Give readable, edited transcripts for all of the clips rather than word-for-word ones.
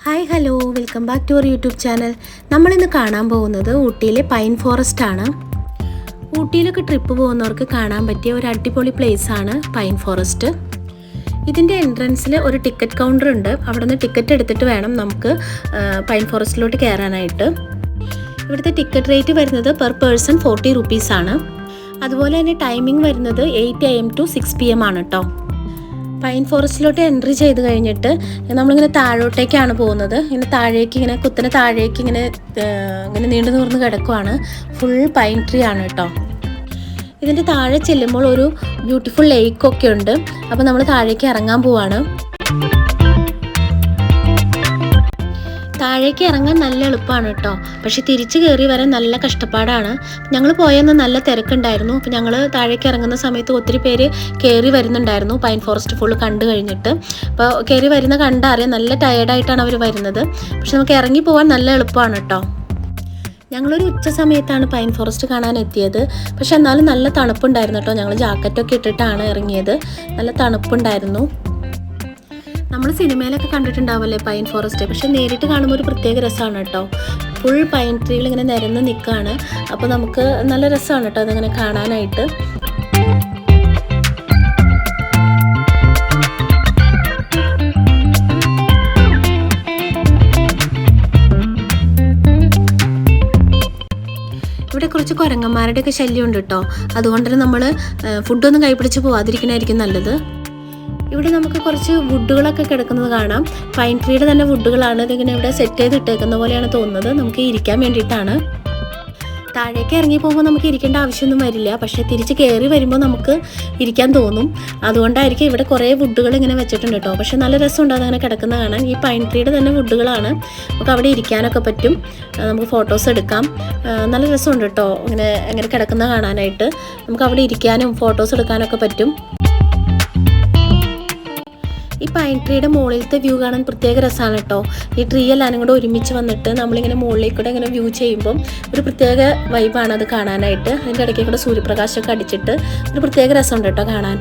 Hi hello, welcome back to our YouTube channel. നമ്മളിന്ന് കാണാൻ പോകുന്നത് ഊട്ടിയിലെ പൈൻ ഫോറസ്റ്റ് ആണ്. ഊട്ടിയിലൊക്കെ ട്രിപ്പ് പോകുന്നവർക്ക് കാണാൻ പറ്റിയ ഒരു അടിപൊളി പ്ലേസ് ആണ് പൈൻ ഫോറസ്റ്റ്. ഇതിൻ്റെ എൻട്രൻസിൽ ഒരു ടിക്കറ്റ് കൗണ്ടർ ഉണ്ട്. അവിടെ നിന്ന് ടിക്കറ്റ് എടുത്തിട്ട് വേണം നമുക്ക് പൈൻ ഫോറസ്റ്റിലോട്ട് കയറാനായിട്ട്. ഇവിടുത്തെ ടിക്കറ്റ് റേറ്റ് വരുന്നത് പെർ പേഴ്സൺ 40 rupees ആണ്. അതുപോലെ തന്നെ ടൈമിംഗ് വരുന്നത് 8 AM to 6 PM ആണ് കേട്ടോ. പൈൻ ഫോറസ്റ്റിലോട്ട് എൻട്രി ചെയ്ത് കഴിഞ്ഞിട്ട് നമ്മളിങ്ങനെ താഴോട്ടേക്കാണ് പോകുന്നത്. ഇങ്ങനെ താഴേക്ക് ഇങ്ങനെ കുത്തനെ താഴേക്ക് ഇങ്ങനെ നീണ്ടു നിവർന്ന് കിടക്കുവാണ്. ഫുൾ പൈൻ ട്രീ ആണ് കേട്ടോ. ഇതിൻ്റെ താഴെ ചെല്ലുമ്പോൾ ഒരു ബ്യൂട്ടിഫുൾ ലേക്കൊക്കെ ഉണ്ട്. അപ്പോൾ നമ്മൾ താഴേക്ക് ഇറങ്ങാൻ പോവാണ്. താഴേക്ക് ഇറങ്ങാൻ നല്ല എളുപ്പമാണ് കേട്ടോ, പക്ഷെ തിരിച്ച് കയറി വരാൻ നല്ല കഷ്ടപ്പാടാണ്. ഞങ്ങൾ പോയെന്ന് നല്ല തിരക്കുണ്ടായിരുന്നു. അപ്പോൾ ഞങ്ങൾ താഴേക്ക് ഇറങ്ങുന്ന സമയത്ത് ഒത്തിരി പേര് കയറി വരുന്നുണ്ടായിരുന്നു പൈൻ ഫോറസ്റ്റ് ഫുള്ള് കണ്ടു കഴിഞ്ഞിട്ട്. അപ്പോൾ കയറി വരുന്ന കണ്ടറിയാം നല്ല ടയേർഡായിട്ടാണ് അവർ വരുന്നത്. പക്ഷെ നമുക്ക് ഇറങ്ങി പോകാൻ നല്ല എളുപ്പമാണ് കേട്ടോ. ഞങ്ങളൊരു ഉച്ച സമയത്താണ് പൈൻ ഫോറസ്റ്റ് കാണാൻ എത്തിയത്. പക്ഷെ എന്നാലും നല്ല തണുപ്പുണ്ടായിരുന്നു കേട്ടോ. ഞങ്ങൾ ജാക്കറ്റൊക്കെ ഇട്ടിട്ടാണ് ഇറങ്ങിയത്. നല്ല തണുപ്പുണ്ടായിരുന്നു. നമ്മൾ സിനിമയിലൊക്കെ കണ്ടിട്ടുണ്ടാവല്ലേ പൈൻ ഫോറസ്റ്റ്, പക്ഷെ നേരിട്ട് കാണുമ്പോൾ ഒരു പ്രത്യേക രസമാണ് കേട്ടോ. ഫുൾ പൈൻ ട്രീകൾ ഇങ്ങനെ നിരന്ന് നിൽക്കുകയാണ്. അപ്പോൾ നമുക്ക് നല്ല രസമാണ് കേട്ടോ അതിങ്ങനെ കാണാനായിട്ട്. ഇവിടെ കുറച്ച് കുരങ്ങന്മാരുടെയൊക്കെ ശല്യമുണ്ട് കേട്ടോ. അതുകൊണ്ട് തന്നെ നമ്മൾ ഫുഡൊന്നും കൈപിടിച്ച് പോവാതിരിക്കണമായിരിക്കും നല്ലത്. ഇവിടെ നമുക്ക് കുറച്ച് വുഡുകളൊക്കെ കിടക്കുന്നത് കാണാം. പൈൻ ട്രീയുടെ തന്നെ വുഡുകളാണ്. ഇതിങ്ങനെ ഇവിടെ സെറ്റ് ചെയ്ത് ഇട്ടേക്കുന്ന പോലെയാണ് തോന്നുന്നത്. നമുക്ക് ഇരിക്കാൻ വേണ്ടിയിട്ടാണ്. താഴേക്ക് ഇറങ്ങി പോകുമ്പോൾ നമുക്ക് ഇരിക്കേണ്ട ആവശ്യമൊന്നും വരില്ല, പക്ഷേ തിരിച്ച് കയറി വരുമ്പോൾ നമുക്ക് ഇരിക്കാൻ തോന്നും. അതുകൊണ്ടായിരിക്കും ഇവിടെ കുറേ വുഡുകൾ ഇങ്ങനെ വെച്ചിട്ടുണ്ട് കേട്ടോ. പക്ഷേ നല്ല രസമുണ്ട് അതങ്ങനെ കിടക്കുന്ന കാണാൻ. ഈ പൈൻ ട്രീയുടെ തന്നെ വുഡുകളാണ്. നമുക്ക് അവിടെ ഇരിക്കാനൊക്കെ പറ്റും. നമുക്ക് ഫോട്ടോസ് എടുക്കാം. നല്ല രസമുണ്ട് കേട്ടോ ഇങ്ങനെ കിടക്കുന്ന കാണാനായിട്ട്. നമുക്ക് അവിടെ ഇരിക്കാനും ഫോട്ടോസ് എടുക്കാനൊക്കെ പറ്റും. ഈ പൈൻ ട്രീയുടെ മുകളിലത്തെ വ്യൂ കാണാൻ പ്രത്യേക രസമാണ് കേട്ടോ. ഈ ട്രീ എല്ലാവരും കൂടെ ഒരുമിച്ച് വന്നിട്ട് നമ്മളിങ്ങനെ മുകളിലേക്കൂടെ ഇങ്ങനെ വ്യൂ ചെയ്യുമ്പം ഒരു പ്രത്യേക വൈബാണ് അത് കാണാനായിട്ട്. അതിൻ്റെ ഇടയ്ക്ക് കൂടെ സൂര്യപ്രകാശമൊക്കെ അടിച്ചിട്ട് ഒരു പ്രത്യേക രസമുണ്ട് കേട്ടോ കാണാൻ.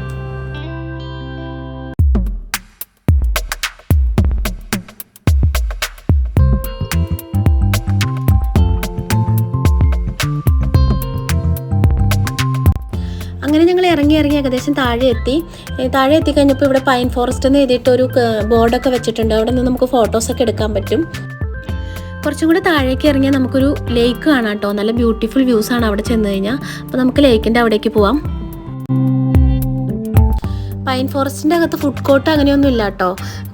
അങ്ങനെ ഞങ്ങൾ ഇറങ്ങി ഏകദേശം താഴെ എത്തിക്കഴിഞ്ഞപ്പോൾ ഇവിടെ പൈൻ ഫോറസ്റ്റ് എന്ന് എഴുതിയിട്ട് ഒരു ബോർഡൊക്കെ വെച്ചിട്ടുണ്ട്. അവിടെ നിന്ന് നമുക്ക് ഫോട്ടോസൊക്കെ എടുക്കാൻ പറ്റും. കുറച്ചും കൂടെ താഴേക്ക് ഇറങ്ങിയാൽ നമുക്കൊരു ലേക്ക് കാണാം കേട്ടോ. നല്ല ബ്യൂട്ടിഫുൾ വ്യൂസാണ് അവിടെ ചെന്ന് കഴിഞ്ഞാൽ. അപ്പോൾ നമുക്ക് ലേക്കിൻ്റെ അവിടേക്ക് പോവാം. പൈൻ ഫോറസ്റ്റിൻ്റെ അകത്ത് ഫുഡ് കോർട്ട് അങ്ങനെയൊന്നും ഇല്ല കേട്ടോ.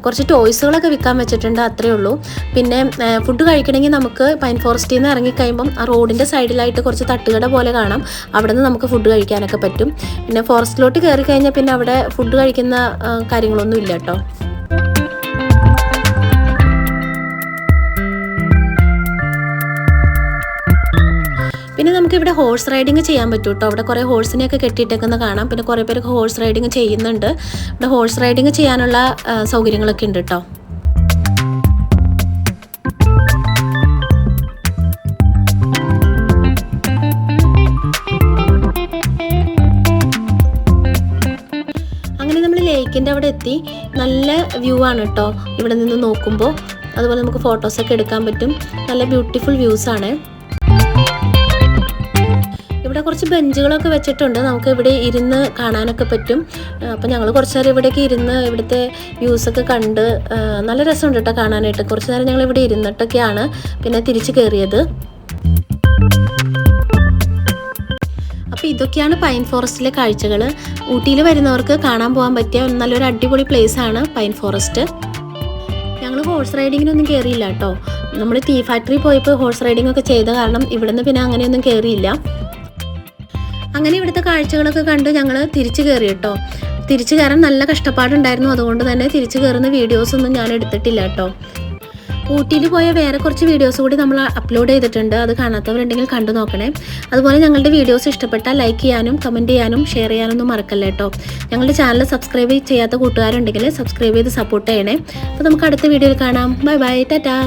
കുറച്ച് ടോയ്സുകളൊക്കെ വിൽക്കാൻ വെച്ചിട്ടുണ്ട്, അത്രയേ ഉള്ളൂ. പിന്നെ ഫുഡ് കഴിക്കണമെങ്കിൽ നമുക്ക് പൈൻ ഫോറസ്റ്റിൽ നിന്ന് ഇറങ്ങിക്കഴിയുമ്പം ആ റോഡിൻ്റെ സൈഡിലായിട്ട് കുറച്ച് തട്ടുകട പോലെ കാണാം. അവിടെ നിന്ന് നമുക്ക് ഫുഡ് കഴിക്കാനൊക്കെ പറ്റും. പിന്നെ ഫോറസ്റ്റിലോട്ട് കയറി കഴിഞ്ഞാൽ പിന്നെ അവിടെ ഫുഡ് കഴിക്കുന്ന കാര്യങ്ങളൊന്നും ഇല്ല കേട്ടോ. പിന്നെ നമുക്കിവിടെ ഹോഴ്സ് റൈഡിങ് ചെയ്യാൻ പറ്റും കേട്ടോ. അവിടെ കുറേ ഹോഴ്സിനെയൊക്കെ കെട്ടിയിട്ടേക്കുന്ന കാണാം. പിന്നെ കുറേ പേർക്ക് ഹോഴ്സ് റൈഡിങ് ചെയ്യുന്നുണ്ട്. ഇവിടെ ഹോഴ്സ് റൈഡിങ് ചെയ്യാനുള്ള സൗകര്യങ്ങളൊക്കെ ഉണ്ട് കേട്ടോ. അങ്ങനെ നമ്മൾ ലേക്കിൻ്റെ അവിടെ എത്തി. നല്ല വ്യൂ ആണ് കേട്ടോ ഇവിടെ നിന്ന് നോക്കുമ്പോൾ. അതുപോലെ നമുക്ക് ഫോട്ടോസൊക്കെ എടുക്കാൻ പറ്റും. നല്ല ബ്യൂട്ടിഫുൾ വ്യൂസാണ്. ഇവിടെ കുറച്ച് ബെഞ്ചുകളൊക്കെ വെച്ചിട്ടുണ്ട്. നമുക്ക് ഇവിടെ ഇരുന്ന് കാണാനൊക്കെ പറ്റും. അപ്പോൾ ഞങ്ങൾ കുറച്ച് നേരം ഇവിടേക്ക് ഇരുന്ന് ഇവിടുത്തെ വ്യൂസൊക്കെ കണ്ട് നല്ല രസമുണ്ട് കേട്ടോ കാണാനായിട്ട്. കുറച്ച് നേരം ഞങ്ങൾ ഇവിടെ ഇരുന്നിട്ടൊക്കെയാണ് പിന്നെ തിരിച്ച് കയറിയത്. അപ്പോൾ ഇതൊക്കെയാണ് പൈൻ ഫോറസ്റ്റിലെ കാഴ്ചകൾ. ഊട്ടിയിൽ വരുന്നവർക്ക് കാണാൻ പോകാൻ പറ്റിയ നല്ലൊരു അടിപൊളി പ്ലേസാണ് പൈൻ ഫോറസ്റ്റ്. ഞങ്ങൾ ഹോഴ്സ് റൈഡിങ്ങിനൊന്നും കയറിയില്ല കേട്ടോ. നമ്മൾ ടീ ഫാക്ടറി പോയപ്പോൾ ഹോഴ്സ് റൈഡിംഗ് ഒക്കെ ചെയ്ത കാരണം ഇവിടെ നിന്ന് പിന്നെ അങ്ങനെയൊന്നും കയറിയില്ല. അങ്ങനെ ഇവിടുത്തെ കാഴ്ചകളൊക്കെ കണ്ട് ഞങ്ങൾ തിരിച്ച് കയറി കേട്ടോ. തിരിച്ച് കയറാൻ നല്ല കഷ്ടപ്പാടുണ്ടായിരുന്നു. അതുകൊണ്ട് തന്നെ തിരിച്ച് കയറുന്ന വീഡിയോസൊന്നും ഞാൻ എടുത്തിട്ടില്ല കേട്ടോ. ഊട്ടിയിൽ പോയ വേറെ കുറച്ച് വീഡിയോസ് കൂടി നമ്മൾ അപ്ലോഡ് ചെയ്തിട്ടുണ്ട്. അത് കാണാത്തവരുണ്ടെങ്കിൽ കണ്ടു നോക്കണേ. അതുപോലെ ഞങ്ങളുടെ വീഡിയോസ് ഇഷ്ടപ്പെട്ടാൽ ലൈക്ക് ചെയ്യാനും കമൻറ്റ് ചെയ്യാനും ഷെയർ ചെയ്യാനൊന്നും മറക്കല്ലേ കേട്ടോ. ഞങ്ങളുടെ ചാനൽ സബ്സ്ക്രൈബ് ചെയ്യാത്ത കൂട്ടുകാരുണ്ടെങ്കിൽ സബ്സ്ക്രൈബ് ചെയ്ത് സപ്പോർട്ട് ചെയ്യണേ. അപ്പോൾ നമുക്ക് അടുത്ത വീഡിയോയിൽ കാണാം. Bye bye, Tata.